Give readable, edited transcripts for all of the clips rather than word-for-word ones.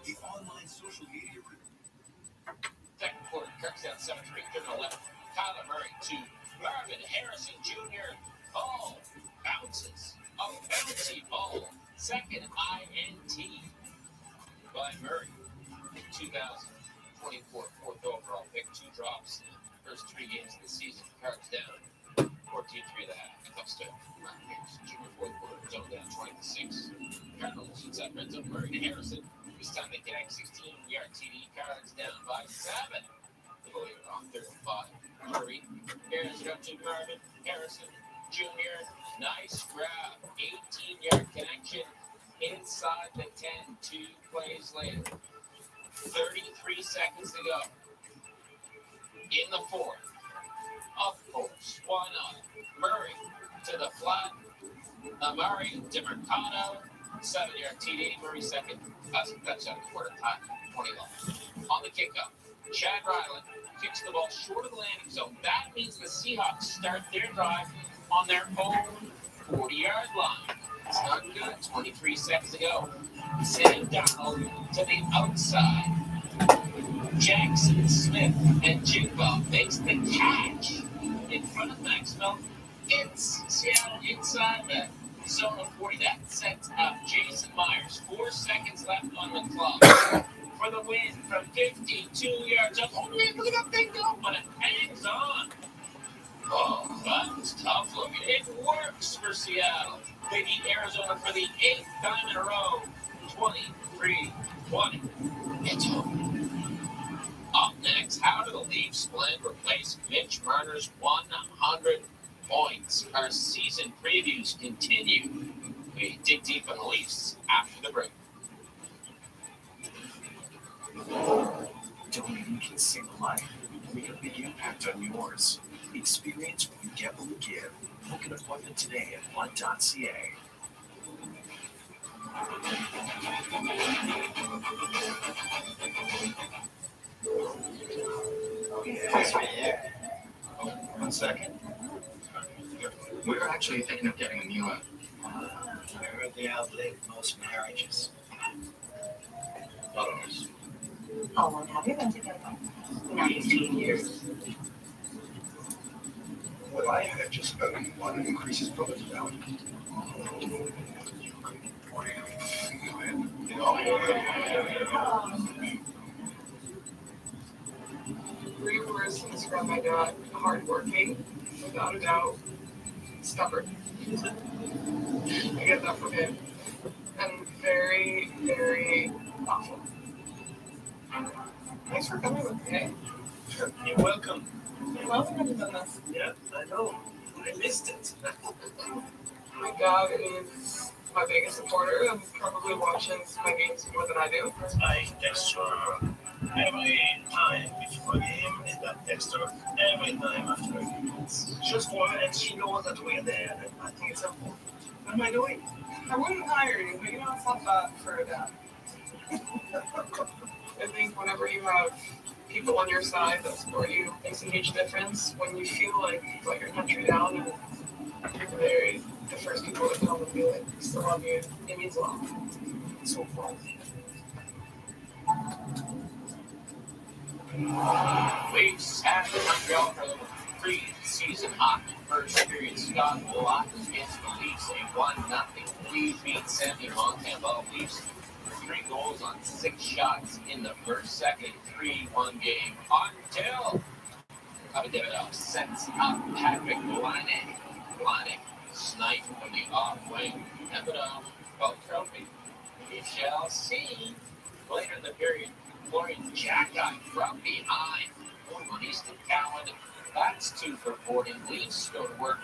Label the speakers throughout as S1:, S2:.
S1: The online social media.
S2: Second quarter, Kirk's down 7-3, third and 11. Kyler Murray to Marvin Harrison Jr. Ball bounces. A bouncy ball. Second INT by Murray. 2024 fourth overall pick. 2 drops in the first 3 games of the season. Kirk's down 14-3 the half. Ups to Marvin Harrison Jr. fourth quarter. Zone down 20-6. Cardinals inside red zone. Murray to Harrison. This time they connect 16-yard TD. Cardinals down by 7. On third and 5. Murray. Harrison up to Marvin Harrison Jr. Nice grab. 18-yard connection inside the 10. 2 plays later. 33 seconds to go. In the fourth. Of course. Why not? Murray to the flat. Murray to Mercado. 7-yard TD. Murray second. Touchdown. Quarter time. 20 left. On the kickoff. Chad Ryland kicks the ball short of the landing zone. That means the Seahawks start their drive on their own 40-yard line. It's not good. 23 seconds to go. Sam Donald to the outside. Jackson Smith and Jigba makes the catch in front of Maxwell. It's Seattle inside the zone of 40. That sets up Jason Myers. 4 seconds left on the clock. For the win from 52 yards up. Oh, man, look at that thing go, but it hangs on. Oh, that was tough looking. It works for Seattle. They beat Arizona for the 8th time in a row. 23-20. It's home. Up next, how do the Leafs plan to replace Mitch Marner's 100 points? Our season previews continue. We dig deep on the Leafs after the break.
S1: Don't even consider life. Make a big impact on yours. Experience what you get when you give. Book an appointment today at blood.ca.
S3: It's right here. Oh, 1 second. We're actually thinking of getting a new one.
S1: I heard they outlive most marriages.
S3: Not ours.
S4: How long have you been together?
S3: 19 years. Well, I had just about one increases property value.
S5: Three words to describe my dad: hardworking, without a doubt, stubborn. I get that from him. And very, very thoughtful. Thanks for coming with me.
S1: You're welcome.
S5: I love when I've done this.
S1: Yeah, I know. I missed it.
S5: My dad is my biggest supporter and probably watches my games more than I do.
S1: I text her every time before a game and that text her every time after a game. It's just one, and she knows that we're there. And I think it's important. What am I doing?
S5: I wouldn't hire you, but you know, it's not bad for a dad. I think whenever you have people on your side that support you, it makes a huge difference. When you feel like you've let your country down and they're the first people to come and be like, we still love you, it means a lot. It's so fun.
S2: Leafs at Montreal for the pre-season hockey first period. Scott Block against the Leafs, a 1-0 lead beat Sammy Montembeau. Leafs 3 goals on 6 shots in the first, second, 3-1 game until Davidoff sets up Patrick Laine. Laine sniped from the off wing. Davidoff, well, trophy. We shall see later in the period. Florian Jacki from behind. Going on Easton Cowan. That's 2 for 40. Leafs go to work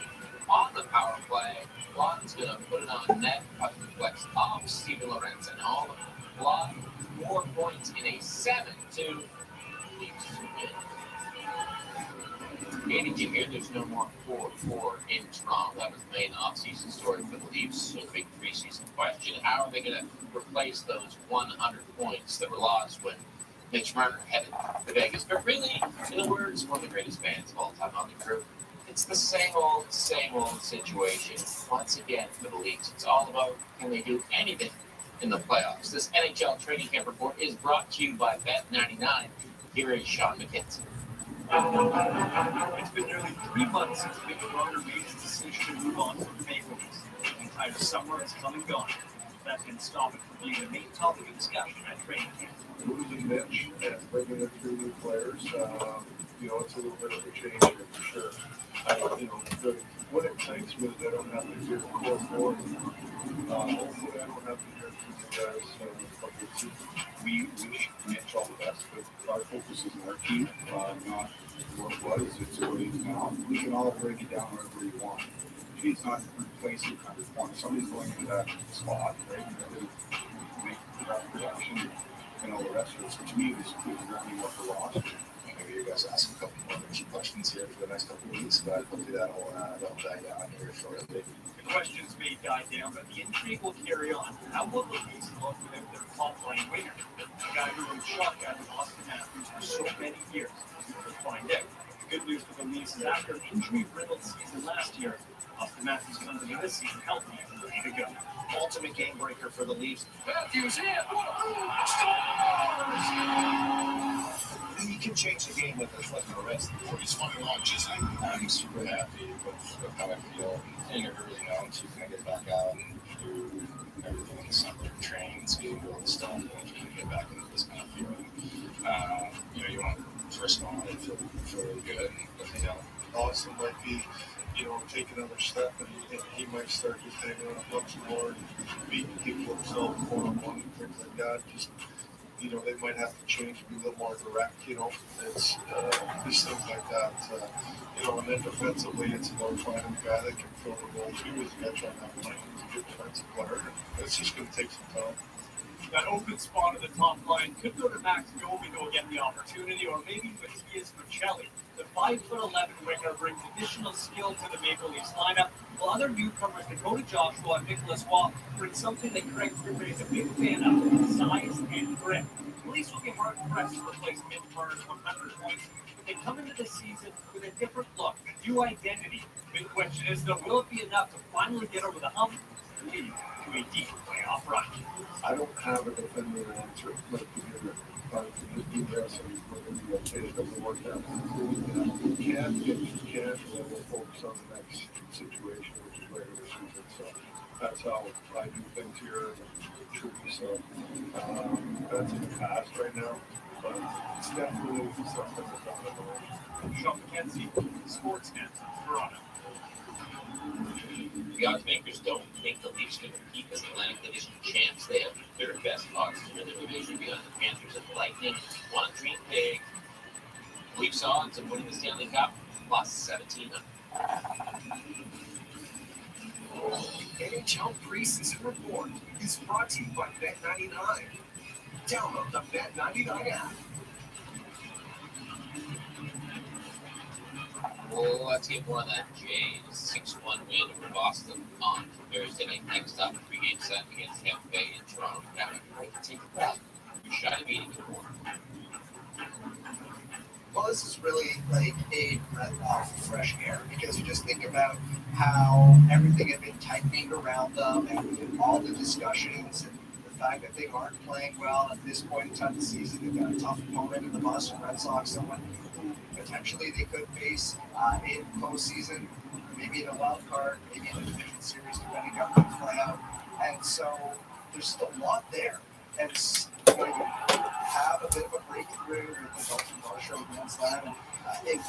S2: on the power play. Blond's going to put it on net. Puck deflects off Steven Lorenz and all. Blond, 4 points in a 7-2 Leafs win. Andy, did you hear there's no more 4-4 in Toronto? That was the main off-season story for the Leafs. So the big preseason question: how are they going to replace those 100 points that were lost when Mitch Marner headed to Vegas? But really, in the words of one of the greatest bands of all time on the crew, it's the same old situation once again for the Leafs. It's all about, can they do anything in the playoffs. This NHL training camp report is brought to you by Bet99. Here is Sean McKenzie.
S1: It's been nearly 3 months since Mitch Marner made his decision to move on from the Maple Leafs. The entire summer has come and gone. That didn't stop it from being the main topic of discussion at training camp.
S6: Losing Mitch and bringing in 3 new players, it's a little bit of a change here for sure. What excites me is I don't have to hear the core four. Hopefully I don't have to hear from you guys but
S7: we wish Mitch all the best, but our focus is on our team, not what was, it's what is now. We can all break it down wherever you want. He's not replacing number one. Somebody's going into that spot, right? Make that production and all the rest of it. So to me, this is running up the roster.
S3: Maybe you guys ask a couple more questions here for the next couple of weeks, but hopefully that'll die down here shortly.
S1: The questions may die down, but the intrigue will carry on. How will the Leafs look without their top-line winger? A guy who was shocked at Austin Matthews for so many years. We'll find out. The good news for the Leafs is after an injury-riddled season last year, Austin Matthews comes into this season healthy and ready to go.
S2: Ultimate game breaker for the Leafs.
S1: Matthews in!
S3: You can change the game with a flip of the wrist.
S7: It's fun to watch, isn't it? I'm super happy with how I feel in the early rounds. You can get back out and do everything in the summer, train, skate, all the stuff, and you can get back into this kind of feeling. You want to respond and feel really good.
S6: Austin might be, take another step and he might start just hanging on a bunch more and beating people himself one-on-one and things like that. Just, they might have to change and be a little more direct, It's just things like that. And then defensively, it's about finding a guy that can fill the role too as Mitch on that line. He's a good defensive player. It's just going to take some time.
S1: That open spot at the top line could go to Max Domi to get the opportunity, or maybe Matthias Muccelli. The 5'11" winger brings additional skill to the Maple Leafs lineup, while other newcomers Dakota Joshua and Nicholas Waugh bring something that Craig Cougar is a big fan of: size and grit. The Leafs will be hard-pressed to replace Mitch Marner's 100 points, but they come into this season with a different look, a new identity. The big question is, though, will it be enough to finally get over the hump and lead to a deep playoff run?
S6: I don't have a definitive answer. Like, you just do this and we're going to be okay. It doesn't work out. You can, and then we'll focus on the next situation, which is regular season. So that's how I do things here in the tree. So that's in the past right now, but it's definitely something that's on the way.
S1: Sean McKenzie, Sportsnet, Toronto.
S2: The oddsmakers don't think the Leafs can compete as Atlantic Division champs. They have the third best odds in the division behind the Panthers and Lightning. Want to dream big. Leafs odds of winning the Stanley Cup plus 1,700.
S1: NHL preseason report is brought to you by Bet99. Download the Bet99 app.
S2: Well, let's get more of that Jays 6-1 win over Boston on Thursday night. Next up, a pregame set against Tampa Bay in Toronto. Now, I can take a breath. You're shy of beating the corner.
S8: Well, this is really like a breath of fresh air because you just think about how everything had been tightening around them and all the discussions and the fact that they aren't playing well at this point in time of the season. They've got a tough opponent in the Boston Red Sox, someone who potentially they could face in postseason, maybe in a wild card, maybe in a division series, depending on how things play out. And so there's still a lot there. And when you have a bit of a breakthrough with the Dalton Varsho against that, and it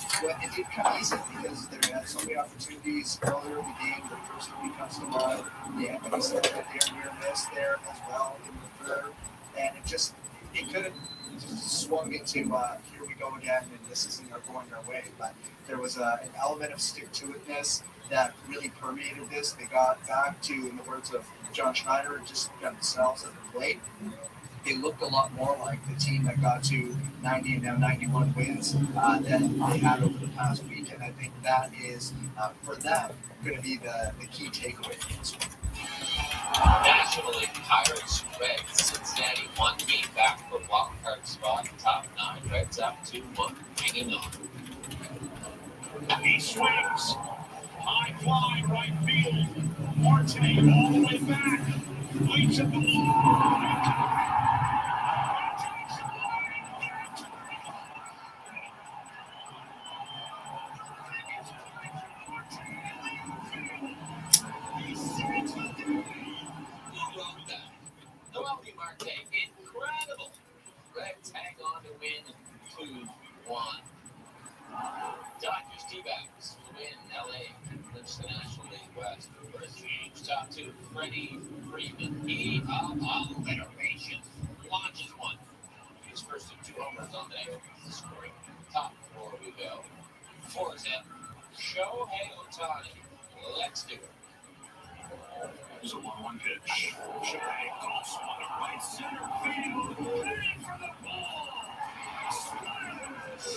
S8: did come easy because they had so many opportunities earlier in the game. The first three comes to mind. The Anthony said that they're near miss there as well in the third. And it could have swung into here we go again, and this isn't going our way. But there was an element of stick-to-itness that really permeated this. They got back to, in the words of John Schneider, just got themselves at the plate. They looked a lot more like the team that got to 90 and now 91 wins that they had over the past week. And I think that is, for them, going to be the key takeaway from this one.
S2: Nationally, Pirates, Reds, Cincinnati, one game back for wild card spot, top 9. Reds up 2-1, hanging on.
S1: He swings. High fly right field. Marte all the way back. Leaps at the
S2: Noel Marte, incredible. Red tag on to win 2-1. Dodgers D-backs win LA. Clinch the National League West. First change. Top two. Freddie Freeman. He alliteration. Launches one. His first of 2 homers on the day. Scoring. Top four we go. Forza. Shohei Ohtani. Let's do it.
S1: There's a 1-1 pitch. Shohei goes on the right center field. Ready for the ball. Smash!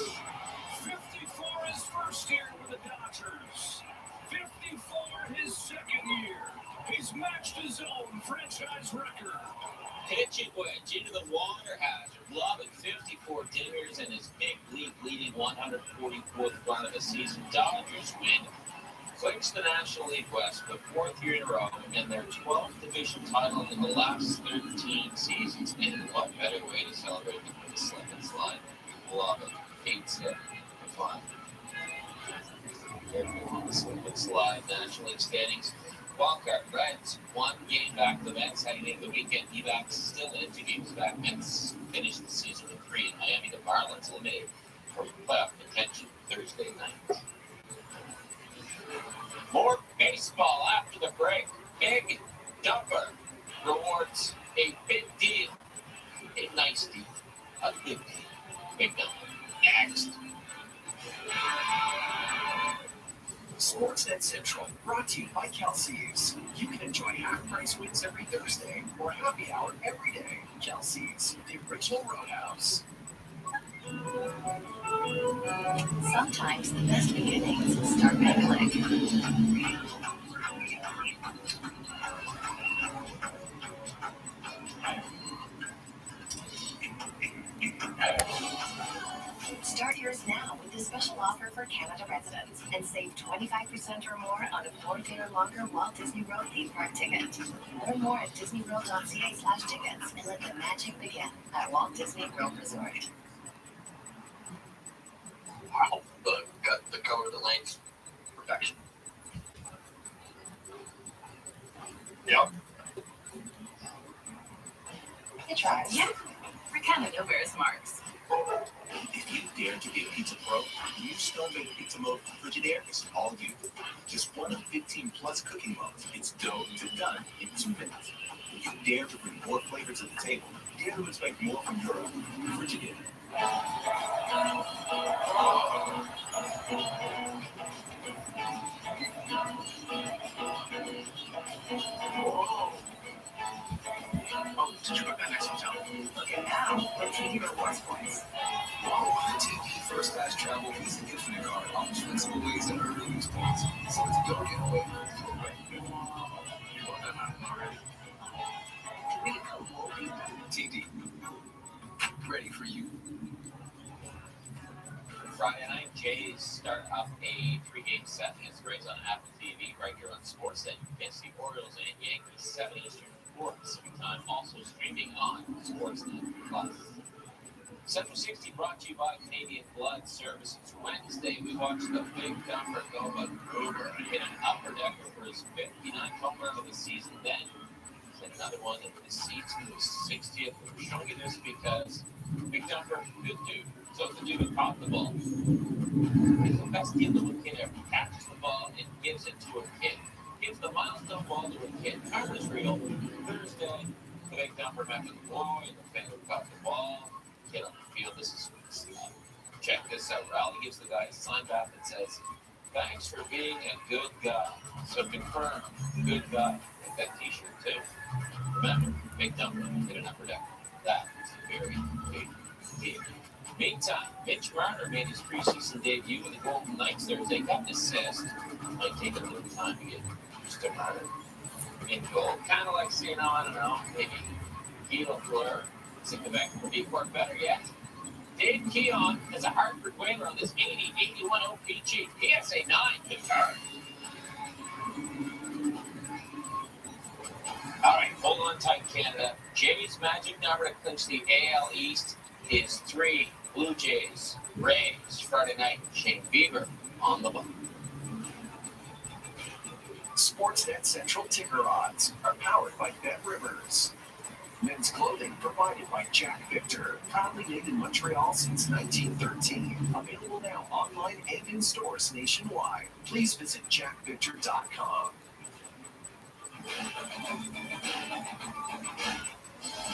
S1: 54 his first year with the Dodgers. 54 his second year. He's matched his own franchise record.
S2: Pitching wedge into the water hazard. Love at 54 dingers and his big league leading 144th run of the season. Dodgers win. Clinch the National League West for the 4th year in a row and their 12th division title in the last 13 seasons. And what better way to celebrate than with a slip and slide? Love it. Hates it. Fun. Slip and slide. National League standings. Wildcard Reds, 1 game back. The Mets heading into the weekend. D-backs still in 2 games back. Mets finished the season with 3 in Miami. The Marlins eliminated from playoff contention Thursday night. More baseball after the break. Big Dumper rewards a big deal. A nice deal. A good deal. Big Dumper. Next.
S1: Sportsnet Central, brought to you by Kelsey's. You can enjoy half-price wings every Thursday or happy hour every day. Kelsey's, the original Roadhouse.
S4: Sometimes the best beginnings start by click. Start yours now with a special offer for Canada residents and save 25% or more on a 4-day or longer Walt Disney World theme park ticket. Learn more at disneyworld.ca/tickets and let the magic begin at Walt Disney World Resort.
S3: Wow, the color of the lanes, perfection. Yep.
S4: It tries. Yeah, we're kind of over as marks.
S1: If you dare to be a pizza pro, new Stone-Baked Pizza Mode Frigidaire is all you. Just one of 15 plus cooking modes. It's dough to done in 2 minutes. If you dare to bring more flavor to the table, dare to expect more from your Frigidaire. Whoa. Oh, did you book that next hotel?
S4: Look at now with TV rewards points.
S1: The TV first class travel Visa Infinite card offers flexible ways to earn these points. So it's your getaway. You want that mountain already? TD. Ready for you.
S2: Friday night, Jays start up a 3-game set against the Rays on Apple TV right here on Sportsnet. You can see Orioles and Yankees 7 Eastern, 4 Pacific time, also streaming on Sportsnet Plus. Central 60 brought to you by Canadian Blood Services. Wednesday, we watched the Big Dumper go over and hit an upper decker for his 59th home run of the season. Then hit another one that precedes his 60th. We're showing you this because Big Dumper, good dude. So the dude who caught the ball. It's the best deal to a kid ever. Catches the ball and gives it to a kid. Gives the milestone ball to a kid. Karma is real. Thursday, the Big Dumper met with the boy, and the fan who caught the ball. Kid on the field, this is sweet stuff. Check this out. Raleigh gives the guy a sign back that says, "Thanks for being a good guy." So confirm, good guy. Get that t-shirt too. Remember, Big Dumper, hit an upper deck. That is a very big deal. Meantime, Mitch Marner made his preseason debut with the Golden Knights Thursday. Got an assist. Might take a little time to get used to Marner in goal. Kind of like saying, I don't know, maybe Guido Fleur is in Quebec for Beefwork. Better yet, Dave Keon has a Hartford Whaler on this 80-81 OPG PSA 9 good card. All right, hold tight, Canada. Jays' magic number to clinch the AL East is 3. Blue Jays, Rays, Friday night. Shane Bieber on the button.
S1: Sportsnet Central Ticker Odds are powered by Bet Rivers. Men's clothing provided by Jack Victor, proudly made in Montreal since 1913. Available now online and in stores nationwide. Please visit jackvictor.com.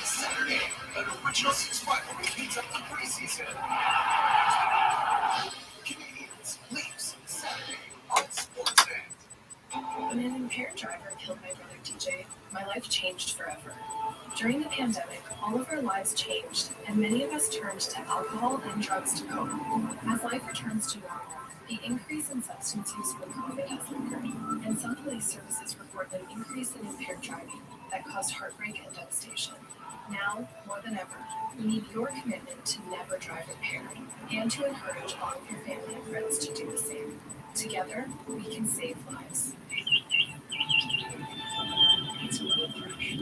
S1: Saturday, an original 6-5 repeats up the preseason. Canadians, Leafs, Saturday on Sportsnet.
S9: When an impaired driver killed my brother TJ, my life changed forever. During the pandemic, all of our lives changed, and many of us turned to alcohol and drugs to cope. As life returns to normal, the increase in substance use from COVID has lingered, and some police services report an increase in impaired driving that caused heartbreak and devastation. Now, more than ever, we need your commitment to never drive impaired, and to encourage all of your family and friends to do the same. Together, we can save lives. It's a road crash.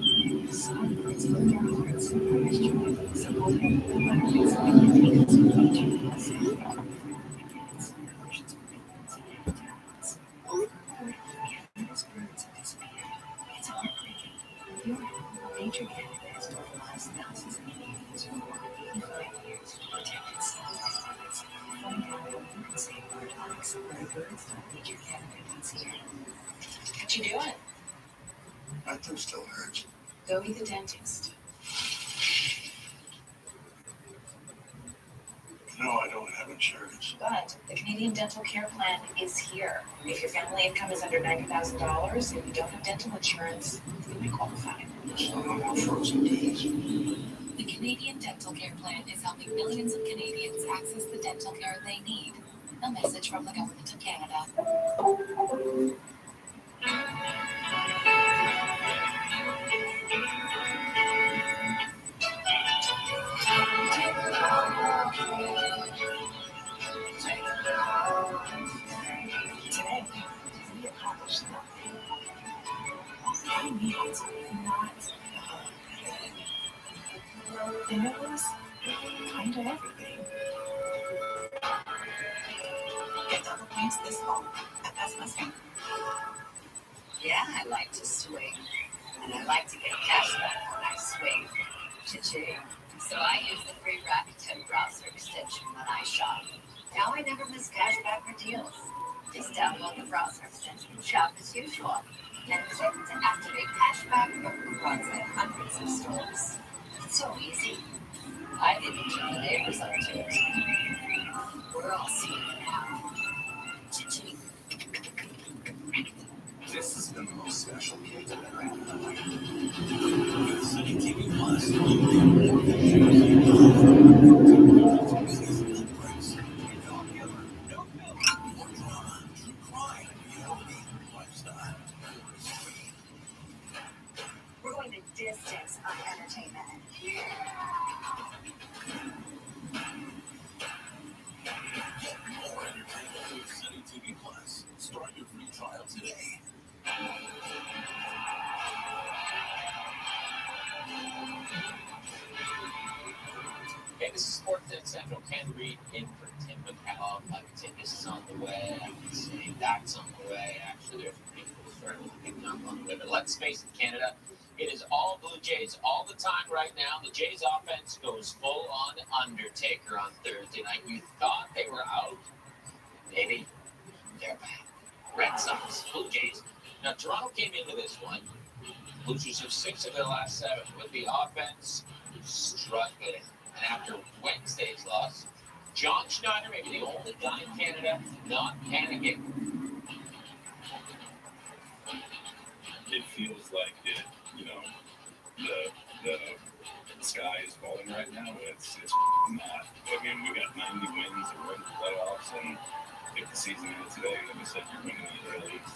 S9: Celebrates the Democrats and Christian. Simple and it's heartbreaking. You're a major candidate has stolen lives of thousands of Canadians for more than 5 years to protect its citizens. Find out how you can save our lives. Go to birds.majorcandidate.ca. What you doing?
S6: My throat still hurts.
S9: Go to the dentist.
S6: No, I don't have insurance.
S9: But the Canadian Dental Care Plan is here. If your family income is under $90,000 and you don't have dental insurance, you'll be qualified.
S6: So I'm on frozen days.
S9: The Canadian Dental Care Plan is helping millions of Canadians access the dental care they need. A message from the Government of Canada. Today, we accomplished nothing. We need not and it was kind of everything. Get double points this fall at Best Western. Yeah, I like to swing. And I like to get cash back when I swing. Cha-ching. So I use the free Rakuten browser extension when I shop. Now I never miss cash back or deals. Just download the browser extension and shop as usual. Then click to activate cashback or coupons at hundreds of stores. It's so easy. I didn't turn the neighbors on to it. We're all seeing it now. Cha-ching.
S1: This has been the most special cake I've ever had in my life. City TV Plus.
S4: We're going the distance on entertainment.
S1: More entertainment with City TV Plus. Start your free trial today.
S2: Hey, this is Sportsnet Central. Ken Reed in for Tim McCallum. I can say this is on the way. I can say that's on the way. Actually, there's people starting to pick up on the way. But let's face it, Canada, it is all Blue Jays all the time right now. The Jays offense goes full on Undertaker on Thursday night. You thought they were out. Maybe they're back. Red Sox, Blue Jays. Now, Toronto came into this one. Losers of 6 of their last 7 with the offense struggling. And after Wednesday's loss, John Schneider may be the only guy in Canada not panicking.
S10: It feels like the sky is falling right now. It's not. I mean, we got 90 wins, we're in the playoffs, and if the season ends today, like I said, you're winning the AL East.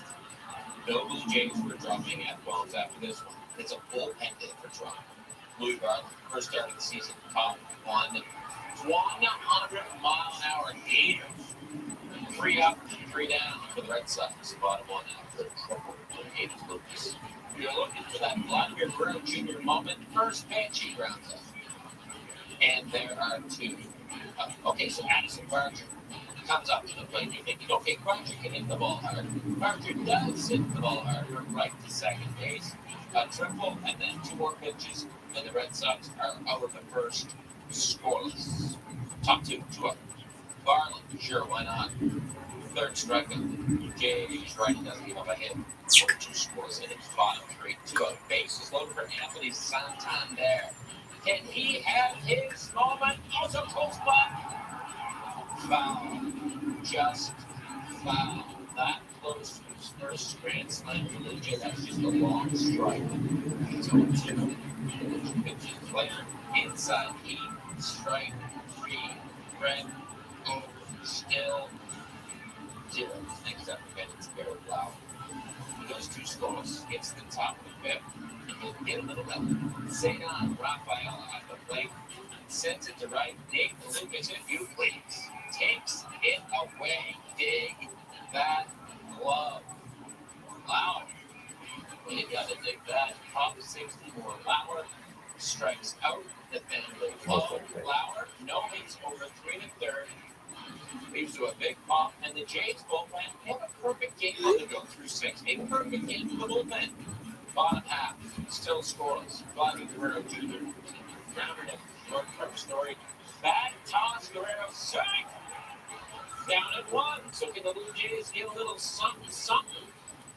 S2: No Blue Jays were dropping F-bombs after this one. It's a bullpen day for Toronto. Louis Garland, first start of the season, caught 100 mile-an-hour gator. 3 up, 3 down for the Red Sox. Bottom one out for the trouble. Lucas. You're looking for that Vladimir Guerrero Jr. moment. First pitch, he grounds up. And there are two. Okay, so Addison Barger comes up to the plate. You're thinking, okay, Barger can hit the ball hard. Barger does hit the ball hard from right to second base. A triple, and then two more pitches, and the Red Sox are out of the first, scoreless. Top two up. Barley, sure, why not? Third strikeout. Jays right, doesn't give up a hit. 2 scoreless innings, bottom three. 2 out. Bases loaded for Anthony Santander. Can he have his moment? Also close by. Foul. Just foul. That close to his first grand slam for the Jays. That's just a long strike. So, 2 pitches later. Inside heat. Strike 3. Red. Over. Still. 0. Next up, it's very loud. He goes 2 scoreless. Gets the top of the fifth. He'll get a little help. Zaynon Rafael at the plate. Sends it to right. Nate Lucas, if you please, takes it away. Dig that glove. Loud. You gotta dig that. Top 60 more. Lauer strikes out. Defender low. Lauer, no hits over 3 to 3rd. Leads to a big pop, and the Jays bullpen have a perfect game on the go through 6. A perfect game for the bullpen. Bottom half, still scoreless. Vladimir Guerrero Jr. Grounded it. Short term story. Bad toss, Guerrero swing. Down at 1. So can the Blue Jays get a little something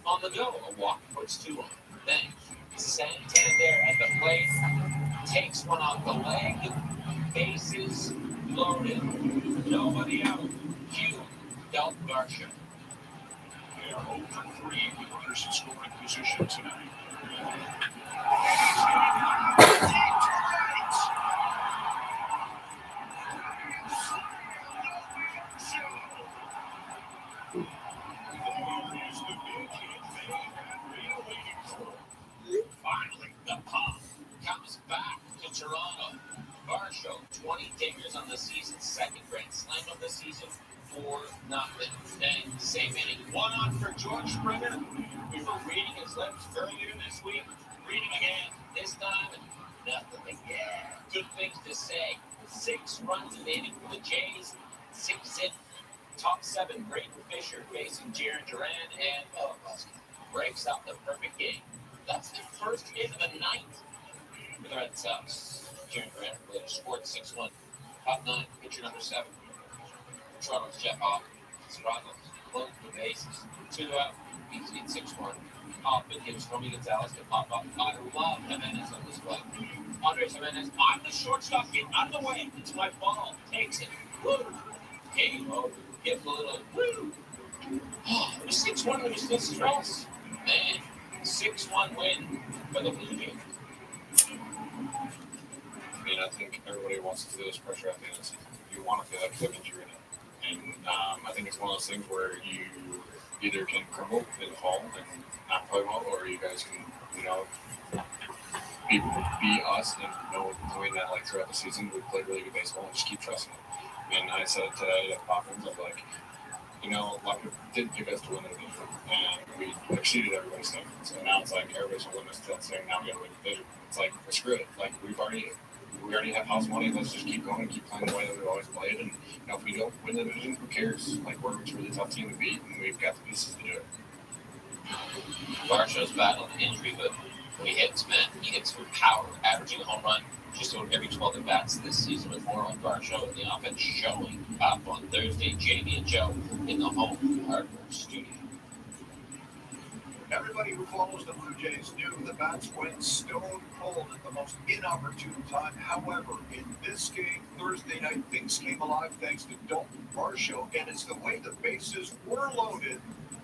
S2: on the go? A walk puts 2 on. Then Santander at the plate takes one off the leg. Bases loaded. Nobody out. Cue Del Garcia.
S10: They are 0 for 3 with runners in scoring position tonight.
S2: Finally, the pop comes back to Toronto. Varsho, 20 dingers on the season, second grand slam of the season, 4-0. Then, same inning, 1 on for George Springer. We were reading his lips earlier this week, reading again, this time, nothing again. Good things to say. 6 runs in the inning for the Jays, 6 hit. Top 7, Brayden Fisher facing Jaron Duran, and breaks up the perfect game. That's the first hit of the night for the Red Sox. Jaron Duran later scored 6-1. Top 9, pitcher number 7. Toronto's Jeff Hoffman. Toronto closed the bases. 2 out. He's hit 6-1. Hoffman gives Romy Gonzalez to pop up. I love Jimenez on this play. Andres Jimenez, I'm the shortstop. Get out of the way. It's my ball. Takes it. Woo! Game over. Gives a little woo. It was 6-1 when you still stress. Man, 6-1 win for the Blue Jays.
S10: I mean, I think everybody wants to feel this pressure at the end of the season. You want to feel that because you're in it. And I think it's one of those things where you either can crumble in the fall and not play well, or you guys can, be us and knowing that like throughout the season we played really good baseball and just keep trusting it. And I said it today at Hopkins, I was like, a lot of people didn't pick us to win the division, and we exceeded everybody's standards. And now it's like everybody's holding us to that saying, now we got to win the division. It's like, screw it. Like we already have house money. Let's just keep going and keep playing the way that we've always played. And if we don't win the division, who cares? Like we're a really tough team to beat, and we've got the pieces to do it.
S2: Varsho's battled an injury, but when he hits, man, he hits with power, averaging a home run just about every 12 at bats this season with more on Varsho and the offense showing up on Thursday. Jamie and Joe in the home hardware studio.
S11: Everybody who follows the Blue Jays knew the bats went stone cold at the most inopportune time. However, in this game, Thursday night, things came alive thanks to Dalton Varsho, and it's the way the bases were loaded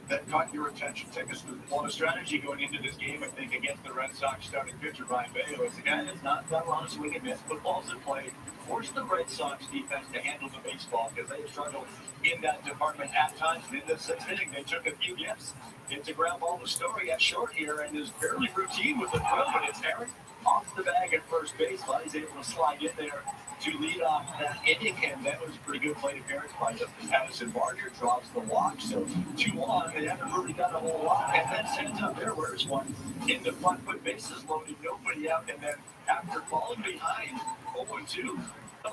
S11: that caught your attention. Take us through.
S12: Well, the strategy going into this game, I think, against the Red Sox starting pitcher Ryan Bayo is the guy that's not got a lot of swing and miss footballs in play. Force the Red Sox defense to handle the baseball because they struggled in that department at times. And in the 6th inning, they took a few gifts. It's a ground ball to Story at short here and is fairly routine with the throw, but it's Aaron off the bag at first base, but he's able to slide in there to lead off that inning, and that was a pretty good plate appearance by Justin Patterson. Barger drops the walk, so 2-1. They haven't really done a whole lot, and then sends up there. Where's one in the front foot, bases loaded, nobody out, and then after falling behind 0-2.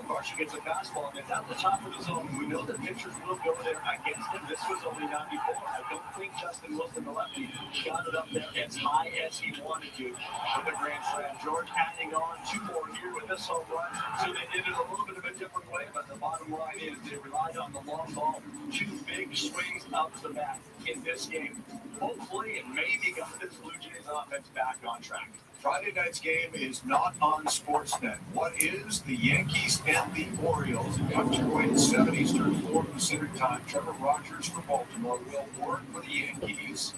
S12: Barger gets a fastball, and it's at the top of the zone. We know that pitchers will go there against him. This was only 94. I don't think Justin Wilson, the lefty, got it up there as high as he wanted to for the grand slam. George adding on 2 more here with this home run. So they did it a little bit of a different way, but the bottom line is they relied on the long ball. 2 big swings up the bat in this game. Hopefully, and maybe got this Blue Jays offense back on track.
S11: Friday night's game is not on Sportsnet. What is? The Yankees and the Orioles. It comes your way at 7 Eastern, 4 Pacific time. Trevor Rogers for Baltimore, Will Ward for the Yankees.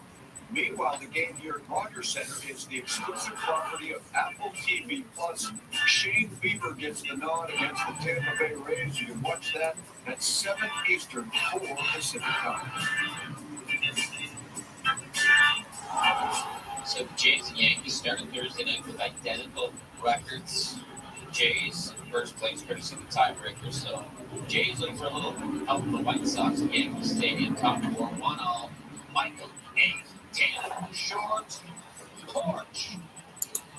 S11: Meanwhile, the game here at Rogers Center is the exclusive property of Apple TV+. Shane Bieber gets the nod against the Tampa Bay Rays. You can watch that at 7 Eastern, 4 Pacific time.
S2: So the Jays and Yankees started Thursday night with identical records. Jays first place courtesy of the tiebreaker. So Jays looking for a little help from the White Sox at Yankee Stadium. Top 4, 1-all. Michael A. Taylor, short porch.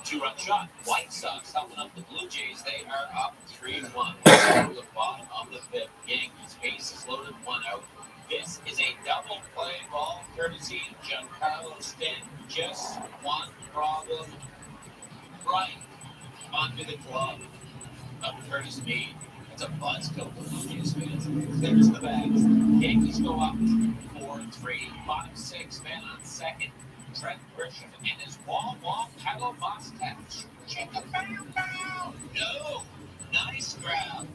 S2: 2-run shot. White Sox helping up the Blue Jays. They are up 3-1. To the bottom of the 5th. Yankees bases loaded, 1 out. This is a double play ball courtesy of Giancarlo Stanton. Just one problem. Right onto the glove of Curtis Meade. It's a buzzkill for Blue Jays fans. There's the bags. Yankees go up 4-3. Bottom 6, man on second. Trent Grisham and his wall pedal mustache. Chicka bow bow. No. Nice grab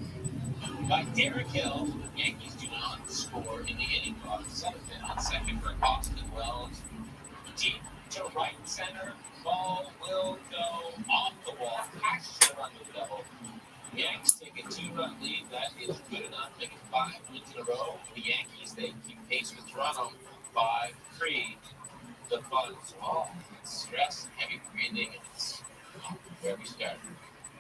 S2: by Derek Hill. Yankees do not score in the inning. Bottom 7 on second for Austin Wells. Deep to right center. Ball will go off the wall. Cash to run the double. Yankees take a 2-run lead. That is good enough. Making 5 wins in a row. The Yankees, they keep pace with Toronto. 5-3. The Buds. Oh, stress, heavy breathing, and it's where we start.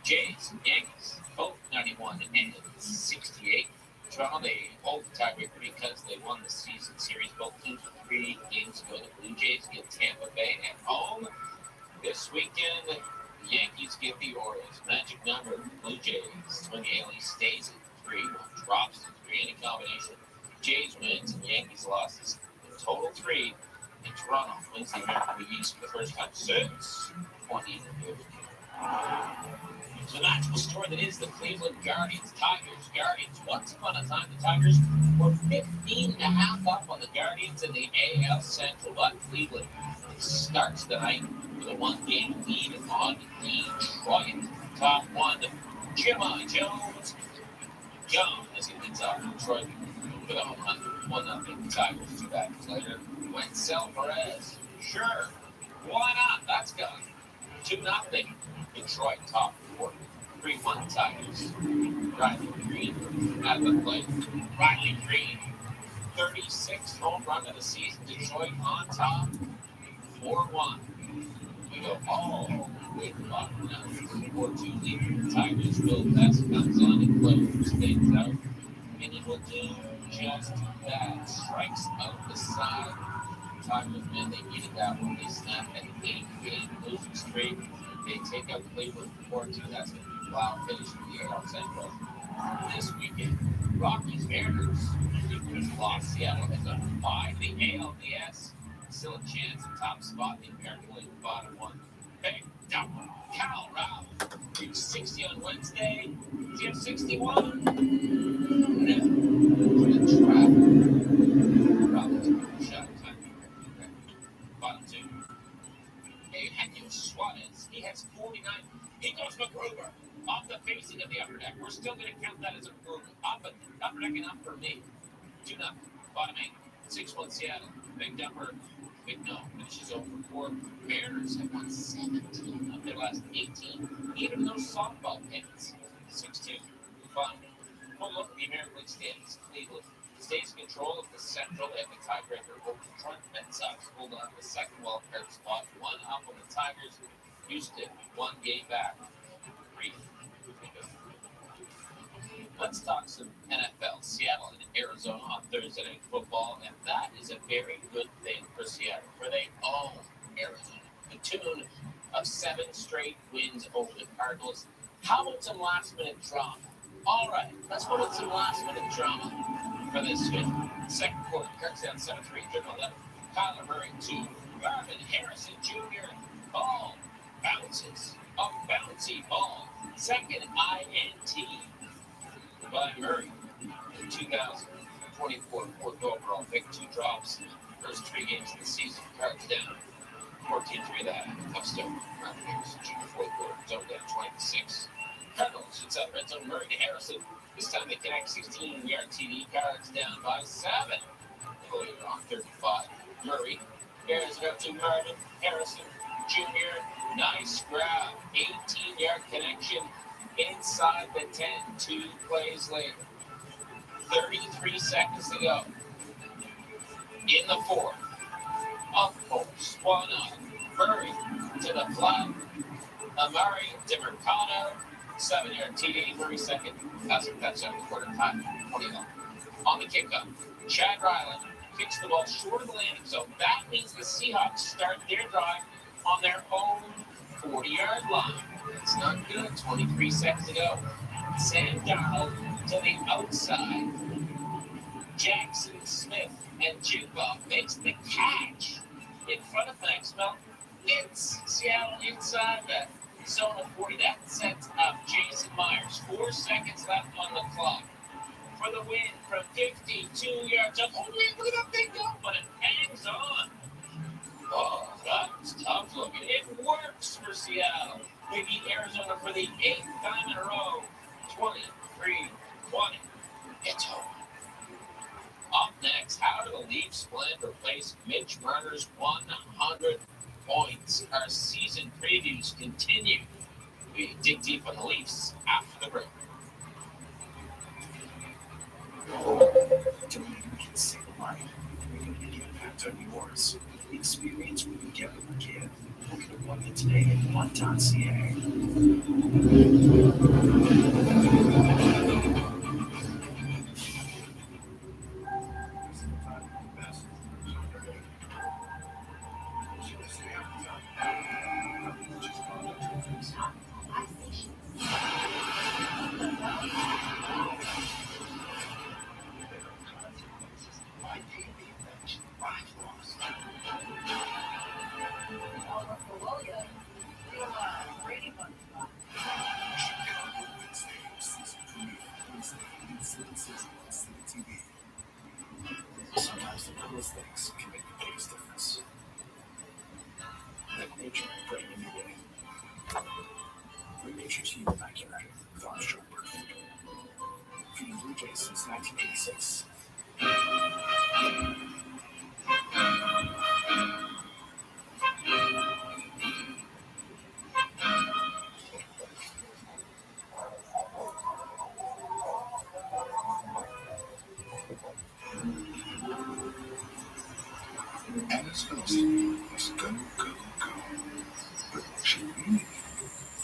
S2: Jays, Yankees, both 91 and 68. Toronto, they hold the tiebreaker because they won the season series. Both teams with 3 games ago. The Blue Jays get Tampa Bay at home. This weekend, the Yankees get the Orioles. Magic number of the Blue Jays when the AL East stays at 3, drops to 3 in a combination. Jays wins and Yankees losses. In total 3. And Toronto wins the American League East for the first time since 2015. So the magical story that is the Cleveland Guardians. Tigers, Guardians. Once upon a time, the Tigers were 15.5 up on the Guardians in the AL Central. But Cleveland starts the night with a 1-game lead on Detroit. Top 1, Jimmy Jones. Jones is going to get off Detroit for the home run. 1-0 Tigers 2 batters later. Wencel Perez. Sure. Why not? That's gone. 2-0 Detroit top 4. 3-1 Tigers. Riley Green at the plate. Riley Green. 36th home run of the season. Detroit on top. 4-1. We go all the way to the bottom now. 4-2 lead. Tigers. Will Best comes on and closes things out. And he will do just that. Strikes out the side. Tigers, man, they needed that one. They snapped an 8-game losing streak. They take out Cleveland 4-2. That's going to be a wild finish for the AL Central. This weekend, Rockies Mariners. Cleveland lost. Seattle has up 5. The ALDS still a chance at top spot. The American League bottom 1. Big double. Cal Rao reached 60 on Wednesday. Does he have 61? No. Good traffic. Probably shot time. Bottom 2. Eugenio Suarez. He has 49. He goes McGruber off the facing of the upper deck. We're still going to count that as a McGruber. Upper deck and up for me. 2-0. Bottom 8. 6-1 Seattle. Big dumper. Big no. Finishes over 4. Mariners have won 17 of their last 18. Even those softball pins. 6-2. Fun. We'll look at the American League standings. Cleveland stays in control of the Central and the tiebreaker over Detroit. Red Sox hold on to the second wildcard spot. 1 up on the Tigers. Houston, 1 game back. 3. Let's talk some NFL. Seattle and Arizona on Thursday Night Football, and that is a very good thing for Seattle, for they own Arizona. The tune of 7 straight wins over the Cardinals. How about some last-minute drama? All right, let's put in some last-minute drama for this one. Second quarter, Kirk's down 7-3, dribble left. Kyler Murray to Marvin Harrison Jr. Ball bounces. A bouncy ball. Second INT by Murray. 2024 fourth overall pick, 2 drops. First 3 games of the season, Cards down 14-3 that. Tough start. Marvin Harrison Jr. fourth quarter, zone down 20-6. Cardinals inside red zone, Murray to Harrison. This time they connect 16-yard TD. Cards down by 7. Fully on 35. Murray bears it up to Marvin Harrison Jr. Nice grab. 18-yard connection inside the 10. 2 plays later. 33 seconds to go. In the 4th. Of course, 1-0. Murray to the flat. Amari to Mercado. 7-yard TD. Murray second. Passing touchdown quarter time. 21. On the kickoff, Chad Ryland kicks the ball short of the landing zone. That means the Seahawks start their drive on their own 40-yard line. It's not good. 23 seconds to go. Sam Darnold to the outside. Jackson Smith and Jigba makes the catch in front of Maxwell. It's Seattle inside the zone of 40. That sets up Jason Myers. 4 seconds left on the clock for the win from 52 yards up. Oh, look at that thing go, but it hangs on. Oh, that's tough looking. It works for Seattle. They beat Arizona for the 8th time in a row. 23-20. It's home. Up next, how do the Leafs plan to replace Mitch Marner's 100 points? Our season previews continue. We dig deep on the Leafs after the break.
S1: Don't even get single money. We're going to get back on yours. Experience what you get with a kid. Look at the one today at one.ca. Sometimes the littlest things can make the biggest difference. Like nature putting a new way. When nature's human backyard with Armstrong Perfect. Feeding Blue Jays since 1986. Anna's philosophy was go, go, go. But what she really needed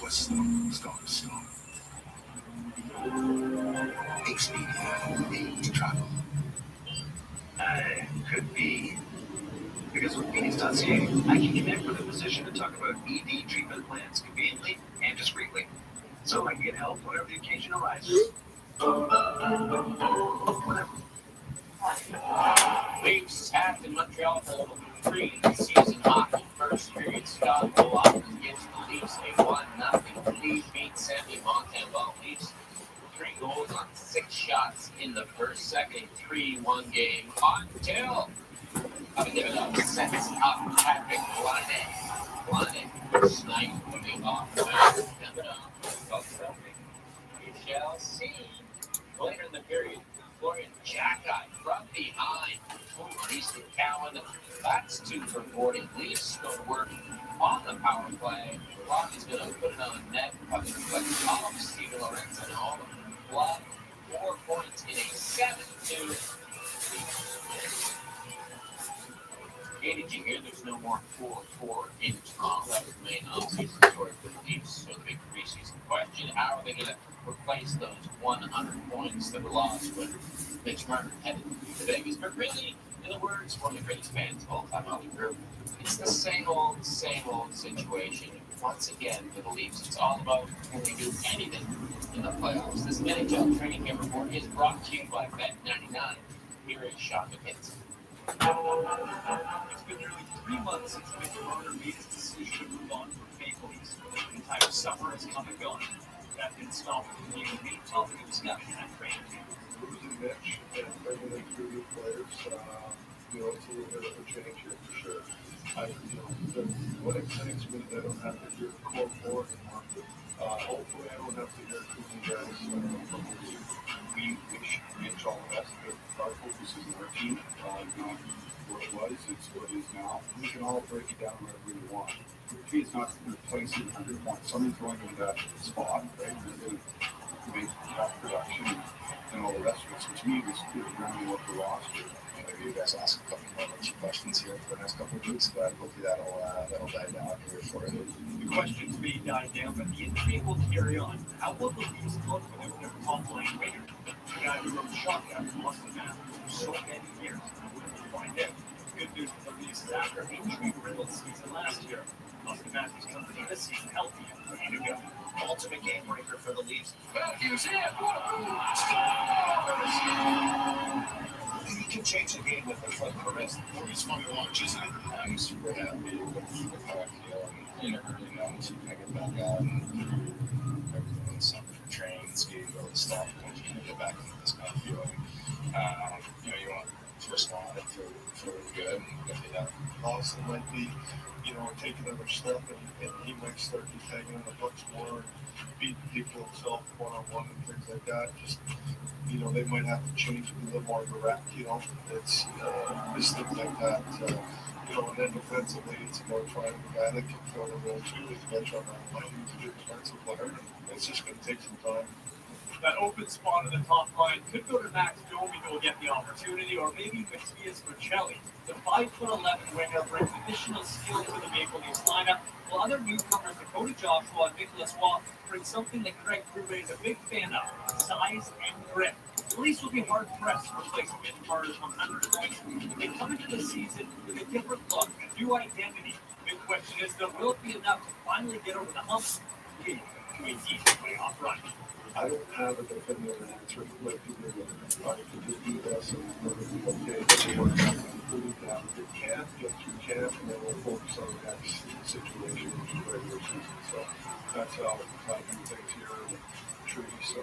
S1: was stop. Expedia, made to travel.
S11: Could be. Because with Phoenix.ca, I can connect with a physician to talk about ED treatment plans conveniently and discreetly. So I can get help whenever the occasion arises. Whatever.
S2: Leafs tapped in Montreal for level 3 season hockey. First period, Scott Bullock gives the Leafs a 1-0 lead. Beat Sammy Montembeau. Leafs 3 goals on 6 shots in the first second. 3-1 game until given up sets up Patrick Blane. Snipe moving off the back. We shall see. Later in the period, Florian Jacki from behind. Easton Cowan. That's 2 for 40. Leafs go to work on the power play. Rock is going to put it on net. But off Steven Lorenzo and all the blood. 4 points in a 7-2. Hey, did you hear there's no more 4-4 in Toronto? That was the main offseason how are they going to replace those 100 points that were lost when Mitch Marner headed to Vegas? But really, in the words of one of the greatest fans of all time, Ollie Group, it's the same old situation. Once again, for the Leafs, it's all about can they do anything in the playoffs. This NHL training camp report is brought to you by Bet99. Here is Sean McKenzie.
S12: It's been nearly 3 months since Mitch Marner made his decision to move on from Maple Leafs. The entire summer has come and gone. That didn't stop it from being a main topic of discussion at training camp.
S6: Losing Mitch and bringing in 2 new players, it's a little bit of a change here for sure. What excites me is I don't have to hear core four anymore. Hopefully I don't have to hear too many guys from the team.
S7: We wish all the best, but our focus is on our team, not what it was, it's what it is now. We can all break it down wherever we want. The key is not replacing 100 points. Someone's going into that spot, right? They're going to make that production and all the rest of it. So to me, this is rounding up the roster.
S3: Maybe you guys ask a couple more questions here for the next couple of weeks, but hopefully that'll die down here for you.
S12: The questions may die down, but the intrigue will carry on. How will the Leafs look without their top-line winger? The guy who wrote shotgun for Austin Matthews for so many years. We'll find out. Good news for the Leafs is after an injury-riddled season last year, Austin Matthews comes into this season healthy and ready to go.
S1: Ultimate game breaker for the Leafs.
S12: Matthews in!
S1: He can change the game with a foot for rest. He's fun to watch, isn't it?
S3: I'm super happy with how I feel, and you never really know until you kind of get back out and everything in summer for training, skating, all this stuff, and you kind of get back into this kind of feeling. You want first one, I feel really good, and definitely that.
S6: Austin might be, take another step, and he might start just hanging on the books more and beating people himself one-on-one and things like that. Just, they might have to change it a little more direct, it's just things like that. And then defensively, it's about trying to guy that can fill the role too. He's a bench on that line. He's a good defensive player. It's just going to take some time.
S12: That open spot in the top line could go to Max Domi who will get the opportunity, or maybe Matthias Vercelli. The 5'11" winger brings additional skill to the Maple Leafs lineup, while other newcomers Dakota Joshua and Nicholas Waugh bring something that Craig Berube is a big fan of: size and grit. The Leafs will be hard-pressed to replace Mitch Marner's 100 points. They come into the season with a different look, a new identity. The question is, though, will it be enough to finally get over the hump to a deep playoff run?
S6: I don't have a definitive answer like you do. I can just do this and we're going to be okay. We're including down if we can, get through camp, and then we'll focus on the next situation, which is regular season. So that's how I do things here in the tree. So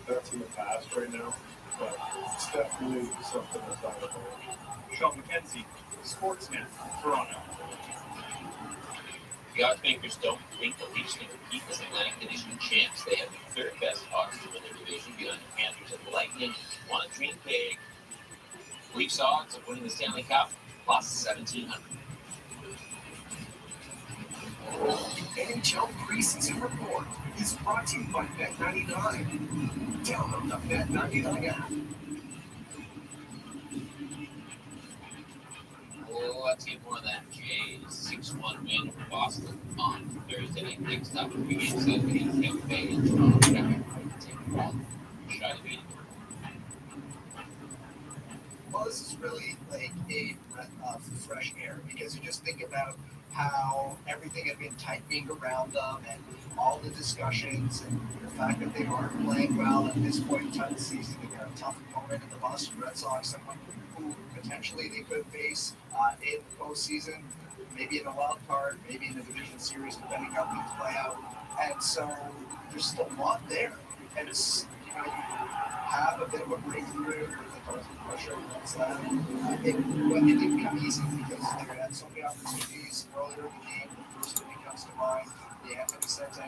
S6: that's in the past right now, but it's definitely something that's out of our range.
S12: Sean McKenzie, Sportsnet, Toronto.
S2: The oddsmakers don't think the Leafs can compete as Atlantic Division champs. They have the third best odds to win their division behind the Panthers and the Lightning. Want to dream big? Leafs odds of winning the Stanley Cup plus 1,700.
S11: NHL preseason report is brought to you by Bet99. Download the Bet99 app.
S2: Let's get more of that Jays 6-1 win over Boston on Thursday night. Next up, we get set against Tampa Bay and Toronto. Try to beat it.
S8: Well, this is really like a breath of fresh air, because you just think about how everything had been tightening around them and all the discussions and the fact that they aren't playing well at this point in time of the season. They got a tough opponent in the Boston Red Sox, someone who potentially they could face in the postseason, maybe in the wild card, maybe in the division series, depending how things play out. And so there's still a lot there. And it's, you have a bit of a breakthrough with the constant pressure. It didn't come easy because they had so many opportunities earlier in the game. The first thing that comes to mind, the Anthony Santan